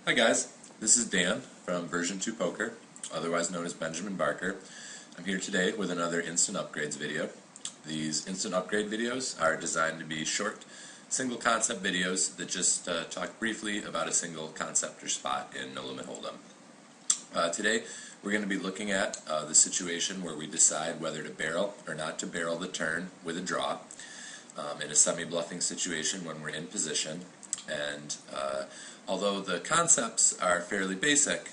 Hi guys, this is Dan from Version 2 Poker, otherwise known as Benjamin Barker. I'm here today with another Instant Upgrades video. These Instant Upgrade videos are designed to be short, single concept videos that just talk briefly about a single concept or spot in No Limit Hold'em. Today we're going to be looking at the situation where we decide whether to barrel or not to barrel the turn with a draw in a semi-bluffing situation when we're in position. And although the concepts are fairly basic,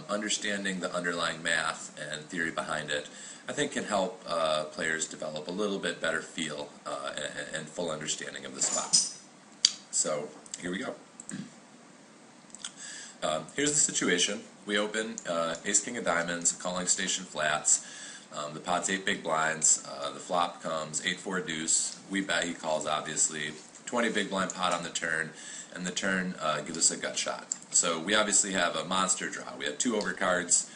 understanding the underlying math and theory behind it, I think can help players develop a little bit better feel and full understanding of the spot. So here we go. Here's the situation. We open Ace-King of Diamonds, calling station flats. The pot's 8 big blinds. The flop comes 8-4 deuce. We bet, he calls obviously. 20 big blind pot on the turn, and the turn gives us a gut shot. So we obviously have a monster draw. We have 2 overcards,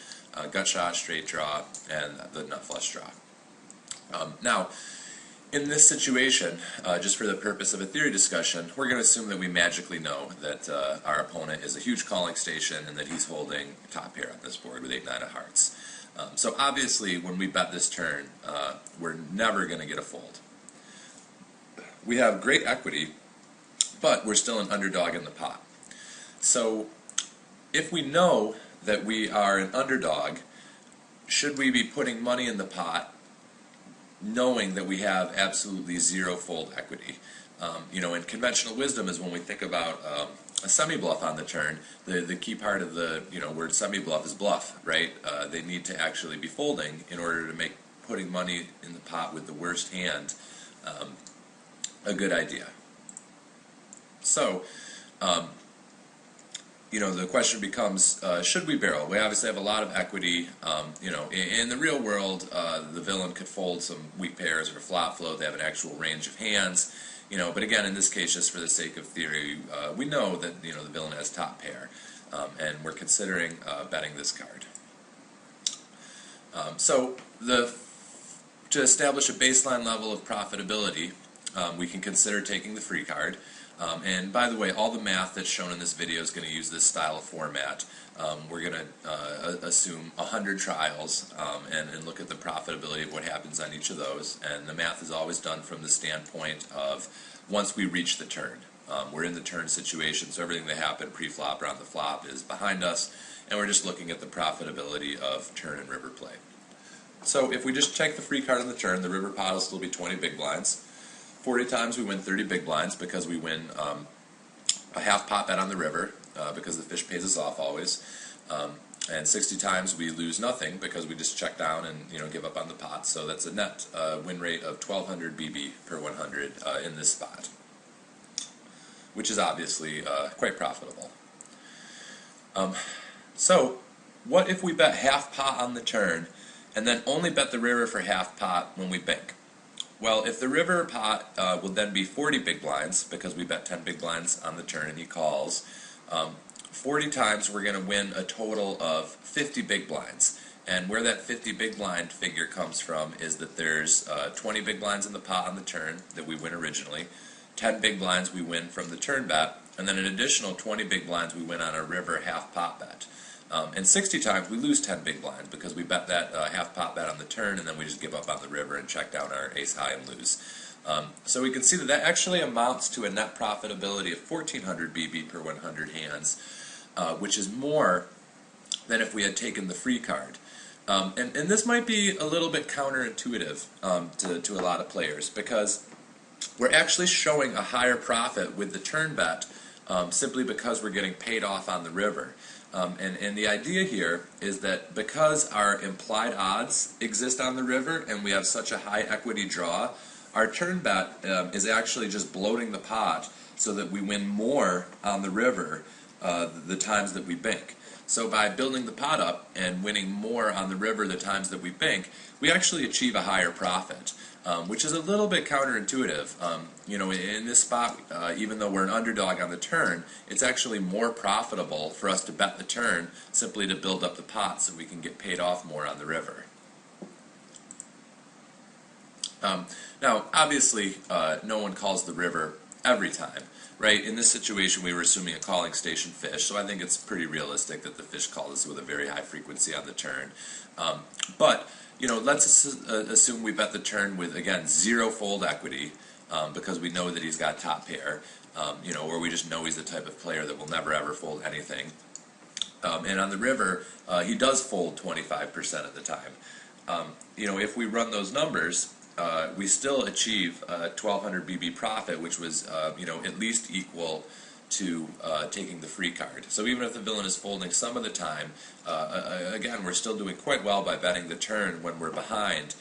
gut shot, straight draw, and the nut flush draw. Now, in this situation, just for the purpose of a theory discussion, we're going to assume that we magically know that our opponent is a huge calling station and that he's holding top pair on this board with 8-9 of hearts. So obviously, when we bet this turn, we're never going to get a fold. We have great equity, but we're still an underdog in the pot. So if we know that we are an underdog, should we be putting money in the pot knowing that we have absolutely zero fold equity? In conventional wisdom is when we think about a semi-bluff on the turn, the key part of the word semi-bluff is bluff, right? They need to actually be folding in order to make putting money in the pot with the worst hand a good idea. So, the question becomes, should we barrel? We obviously have a lot of equity. In the real world, the villain could fold some weak pairs or flop float. They have an actual range of hands. But again, in this case, just for the sake of theory, we know that the villain has top pair, and we're considering betting this card. To establish a baseline level of profitability, we can consider taking the free card. And by the way, all the math that's shown in this video is going to use this style of format. We're going to assume 100 trials and look at the profitability of what happens on each of those. And the math is always done from the standpoint of once we reach the turn. We're in the turn situation, so everything that happened pre-flop or on the flop is behind us, and we're just looking at the profitability of turn and river play. So if we just take the free card on the turn, the river pot will still be 20 big blinds. 40 times we win 30 big blinds because we win a half pot bet on the river because the fish pays us off always. And 60 times we lose nothing because we just check down and give up on the pot. So that's a net win rate of 1200 BB per 100 in this spot, which is obviously quite profitable. So what if we bet half pot on the turn and then only bet the river for half pot when we bank? Well, if the river pot will then be 40 big blinds, because we bet 10 big blinds on the turn and he calls, 40 times we're going to win a total of 50 big blinds. And where that 50 big blind figure comes from is that there's 20 big blinds in the pot on the turn that we win originally, 10 big blinds we win from the turn bet, and then an additional 20 big blinds we win on a river half pot bet. And 60 times we lose 10 big blinds because we bet that half pot bet on the turn and then we just give up on the river and check down our ace high and lose. So we can see that actually amounts to a net profitability of 1400 BB per 100 hands, which is more than if we had taken the free card. And this might be a little bit counterintuitive to a lot of players because we're actually showing a higher profit with the turn bet simply because we're getting paid off on the river. And the idea here is that because our implied odds exist on the river and we have such a high equity draw, our turn bet is actually just bloating the pot so that we win more on the river the times that we bank. So by building the pot up and winning more on the river the times that we bank, we actually achieve a higher profit, which is a little bit counterintuitive. In this spot, even though we're an underdog on the turn, it's actually more profitable for us to bet the turn simply to build up the pot so we can get paid off more on the river. Now, obviously, no one calls the river every time, right? In this situation, we were assuming a calling station fish, so I think it's pretty realistic that the fish called us with a very high frequency on the turn. But let's assume we bet the turn with, again, 0 fold equity, because we know that he's got top pair, or we just know he's the type of player that will never ever fold anything. And on the river, he does fold 25% of the time. If we run those numbers, we still achieve 1,200 BB profit, which was at least equal to taking the free card. So even if the villain is folding some of the time, again, we're still doing quite well by betting the turn when we're behind,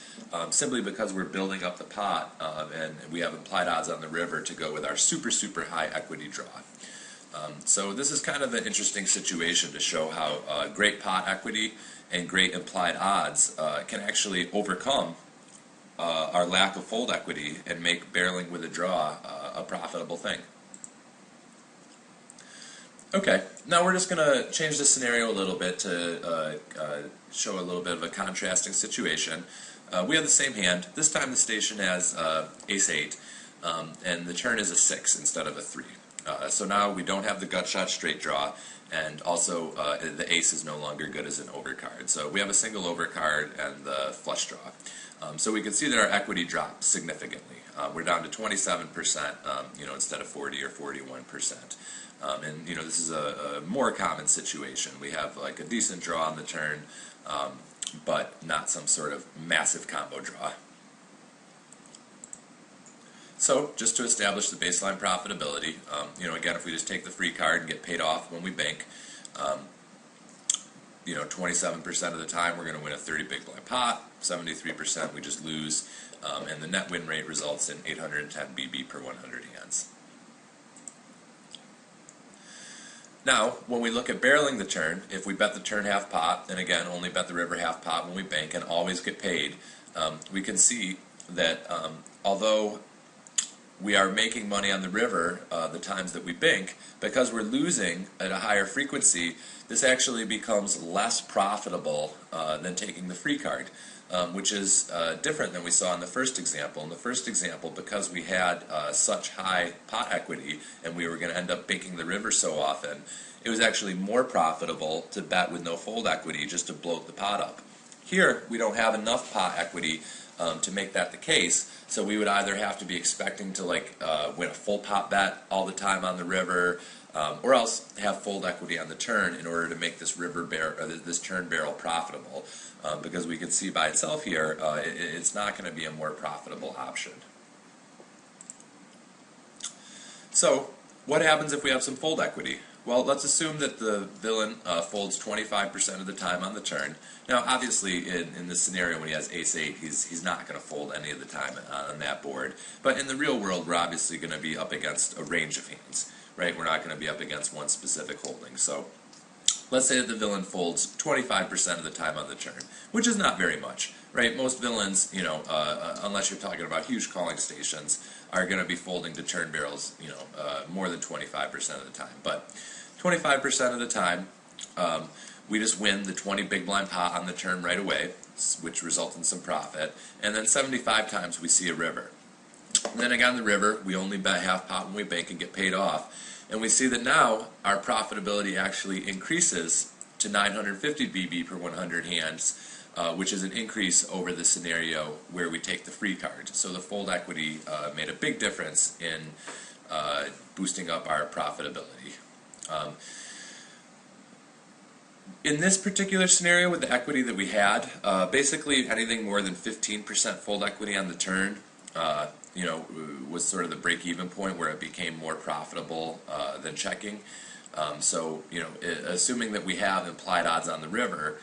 simply because we're building up the pot, and we have implied odds on the river to go with our super, super high equity draw. So this is kind of an interesting situation to show how great pot equity and great implied odds can actually overcome our lack of fold equity and make barreling with a draw a profitable thing. Okay, now we're just going to change the scenario a little bit to show a little bit of a contrasting situation. We have the same hand. This time the station has ace-8, and the turn is a 6 instead of a 3. So now we don't have the gut shot straight draw, and also the ace is no longer good as an overcard. So we have a single overcard and the flush draw. So we can see that our equity drops significantly. We're down to 27%, instead of 40 or 41%. And this is a more common situation. We have like a decent draw on the turn, but not some sort of massive combo draw. So just to establish the baseline profitability, again, if we just take the free card and get paid off when we bank, 27% of the time we're going to win a 30 big blind pot, 73% we just lose, and the net win rate results in 810 BB per 100 hands. Now, when we look at barreling the turn, if we bet the turn half pot, and again, only bet the river half pot when we bank and always get paid, we can see that although we are making money on the river the times that we bank, because we're losing at a higher frequency, this actually becomes less profitable than taking the free card, which is different than we saw in the first example. In the first example, because we had such high pot equity and we were going to end up banking the river so often, it was actually more profitable to bet with no fold equity just to bloat the pot up. Here, we don't have enough pot equity to make that the case, so we would either have to be expecting to win a full pot bet all the time on the river, or else have fold equity on the turn in order to make this this turn barrel profitable. Because we can see by itself here, it's not going to be a more profitable option. So, what happens if we have some fold equity? Well, let's assume that the villain folds 25% of the time on the turn. Now, obviously, in this scenario, when he has ace-8, he's not going to fold any of the time on that board. But in the real world, we're obviously going to be up against a range of hands, right? We're not going to be up against one specific holding. So, let's say that the villain folds 25% of the time on the turn, which is not very much, right? Most villains, unless you're talking about huge calling stations, are going to be folding to turn barrels, more than 25% of the time. But 25% of the time, we just win the 20 big blind pot on the turn right away, which results in some profit. And then 75 times we see a river. And then again, the river, we only bet half pot when we bank and get paid off. And we see that now our profitability actually increases to 950 BB per 100 hands, which is an increase over the scenario where we take the free card. So the fold equity made a big difference in boosting up our profitability. In this particular scenario with the equity that we had, basically anything more than 15% fold equity on the turn, was sort of the break-even point where it became more profitable than checking. Assuming that we have implied odds on the river,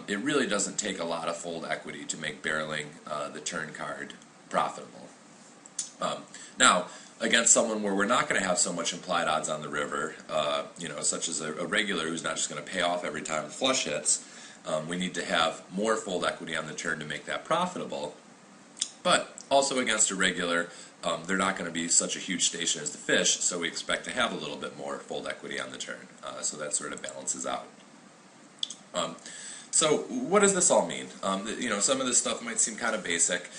it really doesn't take a lot of fold equity to make barreling the turn card profitable. Now, against someone where we're not going to have so much implied odds on the river, such as a regular who's not just going to pay off every time the flush hits, we need to have more fold equity on the turn to make that profitable. But also against a regular, they're not going to be such a huge station as the fish, so we expect to have a little bit more fold equity on the turn. So that sort of balances out. So what does this all mean? Some of this stuff might seem kind of basic.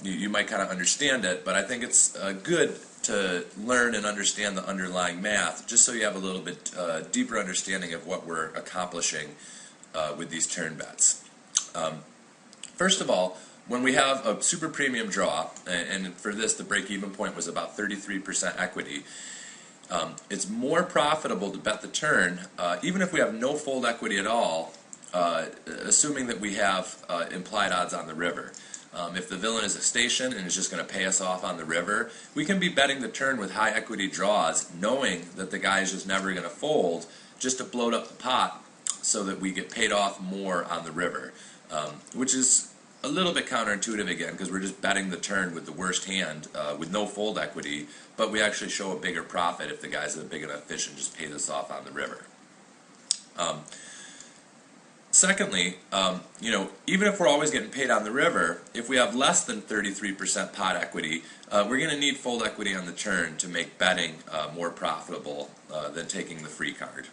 You might kind of understand it, but I think it's good to learn and understand the underlying math, just so you have a little bit deeper understanding of what we're accomplishing with these turn bets. First of all, when we have a super premium draw, and for this the break-even point was about 33% equity, it's more profitable to bet the turn, even if we have no fold equity at all, assuming that we have implied odds on the river. If the villain is a station and is just going to pay us off on the river, we can be betting the turn with high equity draws, knowing that the guy is just never going to fold, just to bloat up the pot so that we get paid off more on the river, which is a little bit counterintuitive again, because we're just betting the turn with the worst hand with no fold equity, but we actually show a bigger profit if the guy's a big enough fish and just pays us off on the river. Secondly, even if we're always getting paid on the river, if we have less than 33% pot equity, we're going to need fold equity on the turn to make betting more profitable than taking the free card.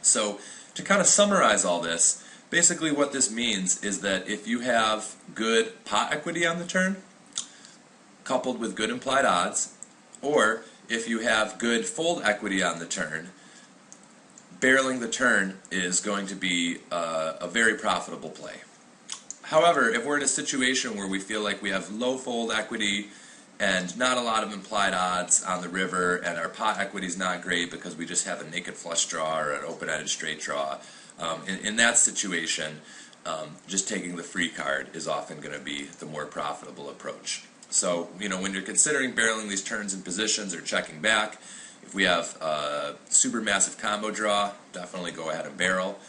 So to kind of summarize all this, basically what this means is that if you have good pot equity on the turn, coupled with good implied odds, or if you have good fold equity on the turn, barreling the turn is going to be a very profitable play. However, if we're in a situation where we feel like we have low fold equity and not a lot of implied odds on the river, and our pot equity is not great because we just have a naked flush draw or an open-ended straight draw, in that situation, just taking the free card is often going to be the more profitable approach. So, when you're considering barreling these turns and positions or checking back, if we have a super massive combo draw, definitely go ahead and barrel.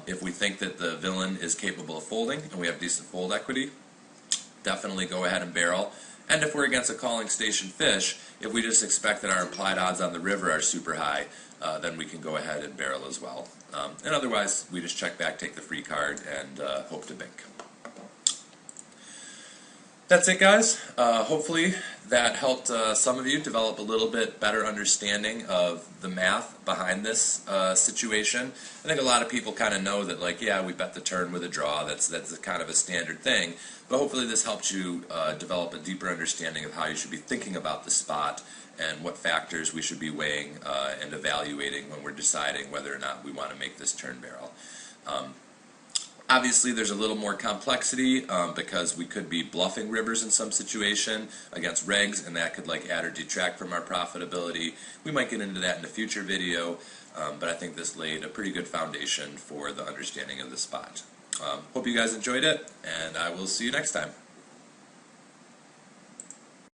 If we think that the villain is capable of folding and we have decent fold equity, definitely go ahead and barrel. And if we're against a calling station fish, if we just expect that our implied odds on the river are super high, then we can go ahead and barrel as well. And otherwise, we just check back, take the free card, and hope to bink. That's it, guys. Hopefully that helped some of you develop a little bit better understanding of the math behind this situation. I think a lot of people kind of know that, we bet the turn with a draw. That's kind of a standard thing. But hopefully this helped you develop a deeper understanding of how you should be thinking about the spot and what factors we should be weighing and evaluating when we're deciding whether or not we want to make this turn barrel. Obviously, there's a little more complexity because we could be bluffing rivers in some situation against regs, and that could add or detract from our profitability. We might get into that in a future video, but I think this laid a pretty good foundation for the understanding of the spot. Hope you guys enjoyed it, and I will see you next time.